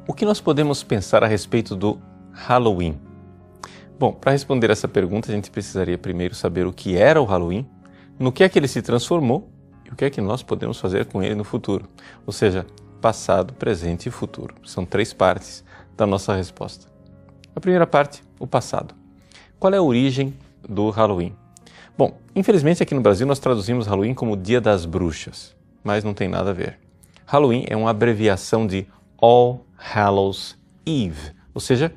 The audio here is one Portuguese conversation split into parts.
O que nós podemos pensar a respeito do Halloween? Bom, para responder essa pergunta, a gente precisaria primeiro saber o que era o Halloween, no que é que ele se transformou e o que é que nós podemos fazer com ele no futuro. Ou seja, passado, presente e futuro. São 3 partes da nossa resposta. A primeira parte, o passado. Qual é a origem do Halloween? Bom, infelizmente aqui no Brasil nós traduzimos Halloween como Dia das Bruxas, mas não tem nada a ver. Halloween é uma abreviação de All Hallows Eve, ou seja,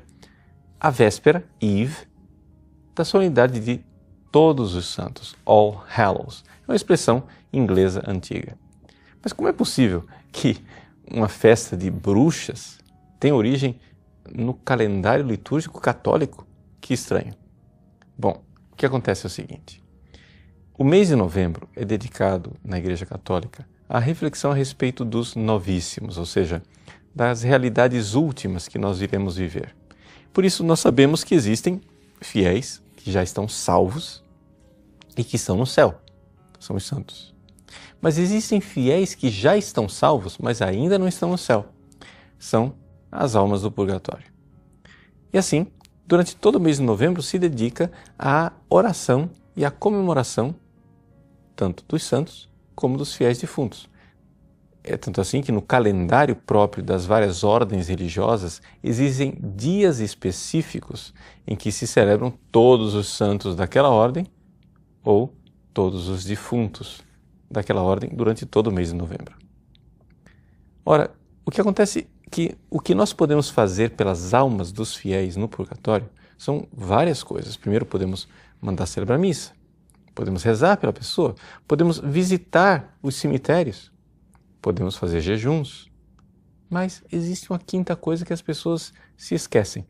a véspera, Eve, da solenidade de Todos os Santos, All Hallows. É uma expressão inglesa antiga. Mas como é possível que uma festa de bruxas tenha origem no calendário litúrgico católico? Que estranho. Bom, o que acontece é o seguinte. O mês de novembro é dedicado na Igreja Católica à reflexão a respeito dos novíssimos, ou seja, das realidades últimas que nós iremos viver. Por isso, nós sabemos que existem fiéis que já estão salvos e que estão no céu, são os santos. Mas existem fiéis que já estão salvos, mas ainda não estão no céu, são as almas do purgatório. E assim, durante todo o mês de novembro se dedica à oração e à comemoração tanto dos santos como dos fiéis defuntos. É tanto assim que no calendário próprio das várias ordens religiosas existem dias específicos em que se celebram todos os santos daquela ordem ou todos os defuntos daquela ordem durante todo o mês de novembro. Ora, o que acontece é que o que nós podemos fazer pelas almas dos fiéis no purgatório são várias coisas. Primeiro, podemos mandar celebrar missa, podemos rezar pela pessoa, podemos visitar os cemitérios, podemos fazer jejuns, mas existe uma quinta coisa que as pessoas se esquecem.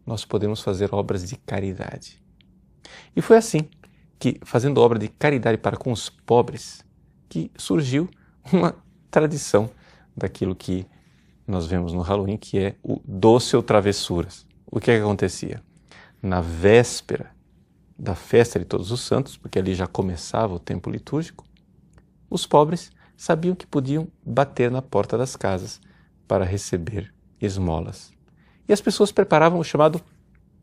Nós podemos fazer obras de caridade. E foi assim que, fazendo obra de caridade para com os pobres, que surgiu uma tradição daquilo que nós vemos no Halloween, que é o doce ou travessuras. O que é que acontecia? Na véspera da festa de Todos os Santos, porque ali já começava o tempo litúrgico, os pobres sabiam que podiam bater na porta das casas para receber esmolas. E as pessoas preparavam o chamado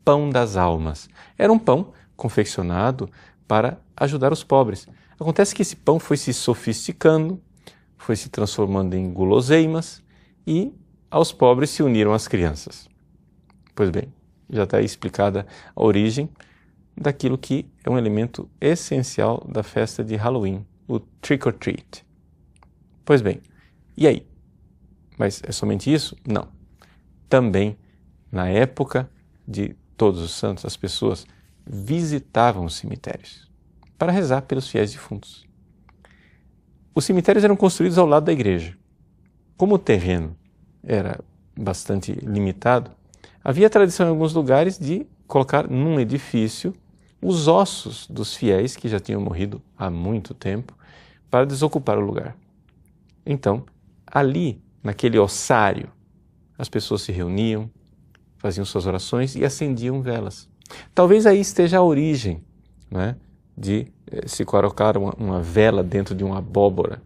pão das almas. Era um pão confeccionado para ajudar os pobres. Acontece que esse pão foi se sofisticando, foi se transformando em guloseimas e aos pobres se uniram as crianças. Pois bem, já está explicada a origem daquilo que é um elemento essencial da festa de Halloween, o trick or treat. Pois bem, e aí? Mas é somente isso? Não. Também, na época de Todos os Santos, as pessoas visitavam os cemitérios para rezar pelos fiéis defuntos. Os cemitérios eram construídos ao lado da igreja. Como o terreno era bastante limitado, havia tradição em alguns lugares de colocar num edifício os ossos dos fiéis que já tinham morrido há muito tempo para desocupar o lugar. Então, ali, naquele ossário, as pessoas se reuniam, faziam suas orações e acendiam velas. Talvez aí esteja a origem, de se colocar uma vela dentro de uma abóbora,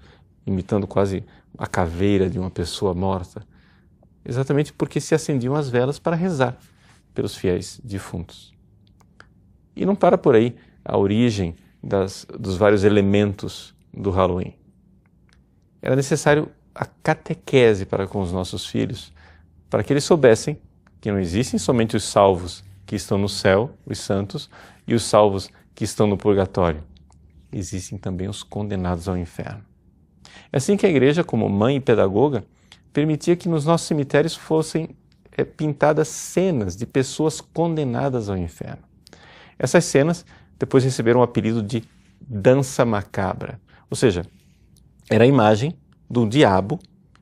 imitando quase a caveira de uma pessoa morta, exatamente porque se acendiam as velas para rezar pelos fiéis defuntos. E não para por aí a origem dos vários elementos do Halloween. Era necessário a catequese para com os nossos filhos, para que eles soubessem que não existem somente os salvos que estão no céu, os santos, e os salvos que estão no purgatório. Existem também os condenados ao inferno. É assim que a igreja, como mãe e pedagoga, permitia que nos nossos cemitérios fossem pintadas cenas de pessoas condenadas ao inferno. Essas cenas depois receberam o apelido de dança macabra, ou seja, era a imagem do diabo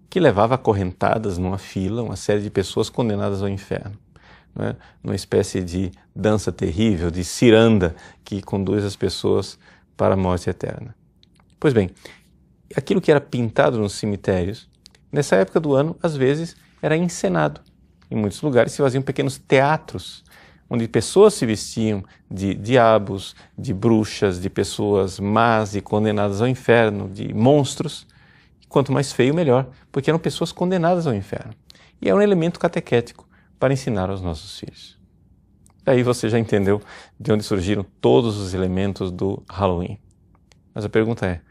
que levava acorrentadas numa fila uma série de pessoas condenadas ao inferno. Numa espécie de dança terrível, de ciranda que conduz as pessoas para a morte eterna. Pois bem, aquilo que era pintado nos cemitérios, nessa época do ano, às vezes, era encenado. Em muitos lugares se faziam pequenos teatros, onde pessoas se vestiam de diabos, de bruxas, de pessoas más e condenadas ao inferno, de monstros. Quanto mais feio, melhor, porque eram pessoas condenadas ao inferno. e é um elemento catequético para ensinar aos nossos filhos. Daí você já entendeu de onde surgiram todos os elementos do Halloween. Mas a pergunta é,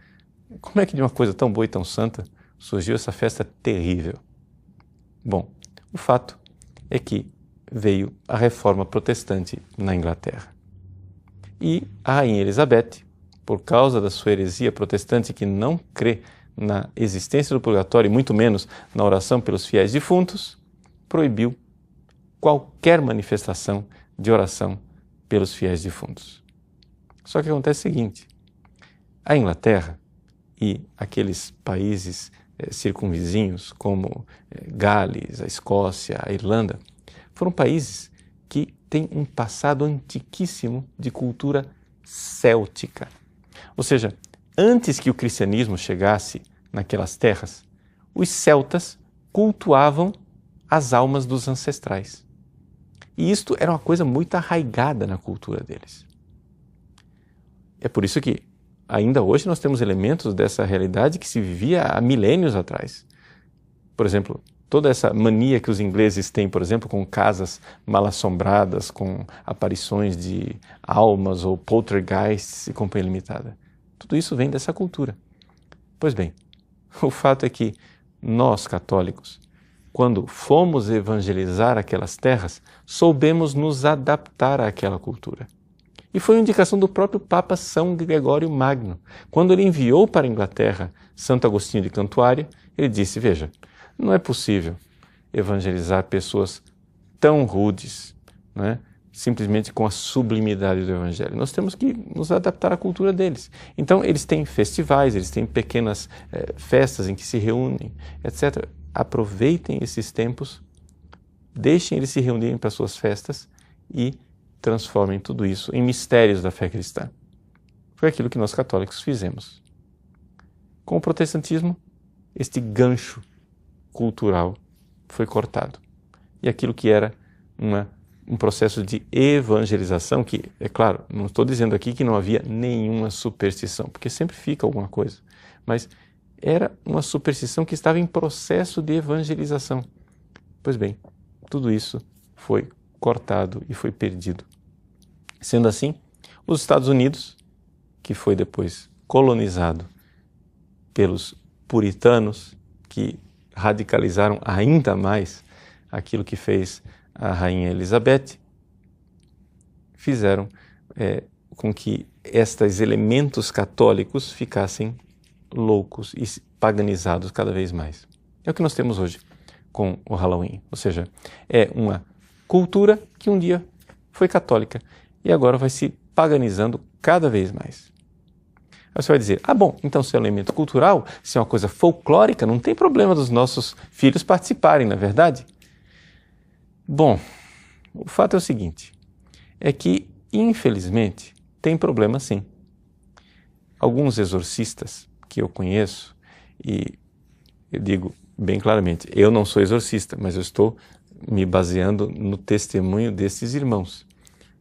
como é que de uma coisa tão boa e tão santa surgiu essa festa terrível? Bom, o fato é que veio a Reforma Protestante na Inglaterra. E a Rainha Elizabeth, por causa da sua heresia protestante que não crê na existência do purgatório e muito menos na oração pelos fiéis defuntos, proibiu qualquer manifestação de oração pelos fiéis defuntos. Só que acontece o seguinte, a Inglaterra e aqueles países circunvizinhos como Gales, a Escócia, a Irlanda, foram países que têm um passado antiquíssimo de cultura céltica. Ou seja, antes que o cristianismo chegasse naquelas terras, os celtas cultuavam as almas dos ancestrais. E isto era uma coisa muito arraigada na cultura deles. É por isso que ainda hoje nós temos elementos dessa realidade que se vivia há milênios atrás. Por exemplo, toda essa mania que os ingleses têm, por exemplo, com casas mal-assombradas, com aparições de almas ou poltergeists e companhia limitada. Tudo isso vem dessa cultura. Pois bem, o fato é que nós, católicos, quando fomos evangelizar aquelas terras, soubemos nos adaptar àquela cultura. E foi uma indicação do próprio Papa São Gregório Magno. Quando ele enviou para a Inglaterra Santo Agostinho de Cantuária, ele disse, veja, não é possível evangelizar pessoas tão rudes, né, simplesmente com a sublimidade do Evangelho. Nós temos que nos adaptar à cultura deles. Então, eles têm festivais, eles têm pequenas festas em que se reúnem, etc. Aproveitem esses tempos, deixem eles se reunirem para suas festas e transformem tudo isso em mistérios da fé cristã. Foi aquilo que nós católicos fizemos. Com o protestantismo, este gancho cultural foi cortado. E aquilo que era um processo de evangelização, que, é claro, não estou dizendo aqui que não havia nenhuma superstição, porque sempre fica alguma coisa, mas era uma superstição que estava em processo de evangelização. Pois bem, tudo isso foi cortado e foi perdido. Sendo assim, os Estados Unidos, que foi depois colonizado pelos puritanos, que radicalizaram ainda mais aquilo que fez a Rainha Elizabeth, fizeram com que estes elementos católicos ficassem loucos e paganizados cada vez mais. É o que nós temos hoje com o Halloween, ou seja, é uma cultura que um dia foi católica e agora vai se paganizando cada vez mais. Aí você vai dizer, bom, então se é um elemento cultural, se é uma coisa folclórica, não tem problema dos nossos filhos participarem, não é verdade? Bom, o fato é o seguinte, é que, infelizmente, tem problema sim. Alguns exorcistas que eu conheço, e eu digo bem claramente, eu não sou exorcista, mas eu estou me baseando no testemunho desses irmãos.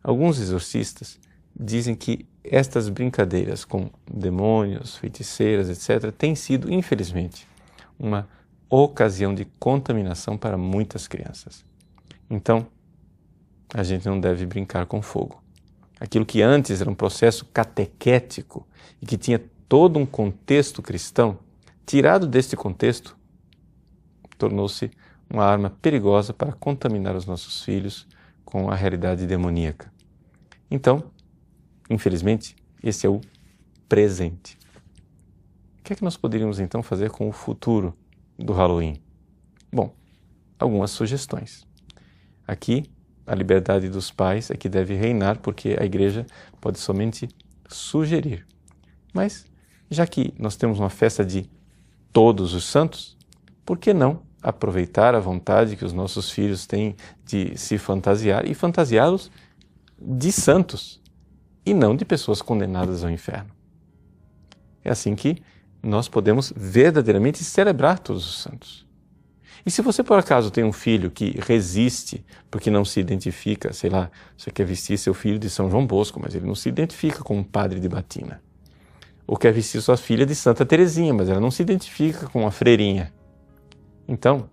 Alguns exorcistas dizem que estas brincadeiras com demônios, feiticeiras, etc., têm sido, infelizmente, uma ocasião de contaminação para muitas crianças. Então, a gente não deve brincar com fogo. Aquilo que antes era um processo catequético e que tinha todo um contexto cristão, tirado deste contexto, tornou-se uma arma perigosa para contaminar os nossos filhos com a realidade demoníaca. Então, infelizmente, esse é o presente. O que é que nós poderíamos então fazer com o futuro do Halloween? Bom, algumas sugestões. Aqui, a liberdade dos pais é que deve reinar, porque a igreja pode somente sugerir. Mas, já que nós temos uma festa de todos os santos, por que não aproveitar a vontade que os nossos filhos têm de se fantasiar e fantasiá-los de santos e não de pessoas condenadas ao inferno? É assim que nós podemos verdadeiramente celebrar todos os santos. E se você por acaso tem um filho que resiste porque não se identifica, sei lá, você quer vestir seu filho de São João Bosco, mas ele não se identifica com um padre de batina. Ou quer vestir sua filha de Santa Teresinha, mas ela não se identifica com uma freirinha. Então,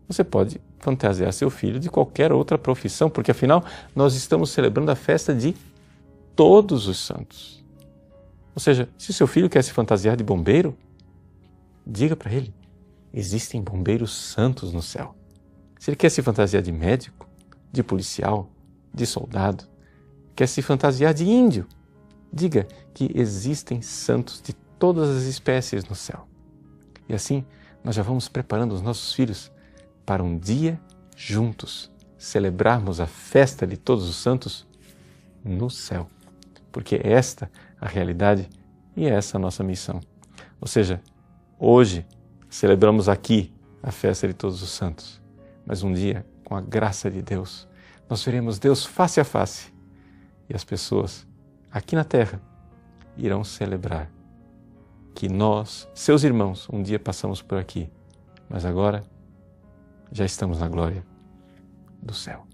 Você pode fantasiar seu filho de qualquer outra profissão, porque afinal nós estamos celebrando a festa de todos os santos. Ou seja, se o seu filho quer se fantasiar de bombeiro, diga para ele, existem bombeiros santos no céu. Se ele quer se fantasiar de médico, de policial, de soldado, quer se fantasiar de índio, diga que existem santos de todas as espécies no céu. E assim, nós já vamos preparando os nossos filhos para um dia juntos celebrarmos a festa de todos os santos no céu. Porque esta é a realidade e é essa a nossa missão. Ou seja, hoje celebramos aqui a festa de todos os santos, mas um dia, com a graça de Deus, nós veremos Deus face a face e as pessoas aqui na terra irão celebrar que nós, seus irmãos, um dia passamos por aqui, mas agora já estamos na glória do céu.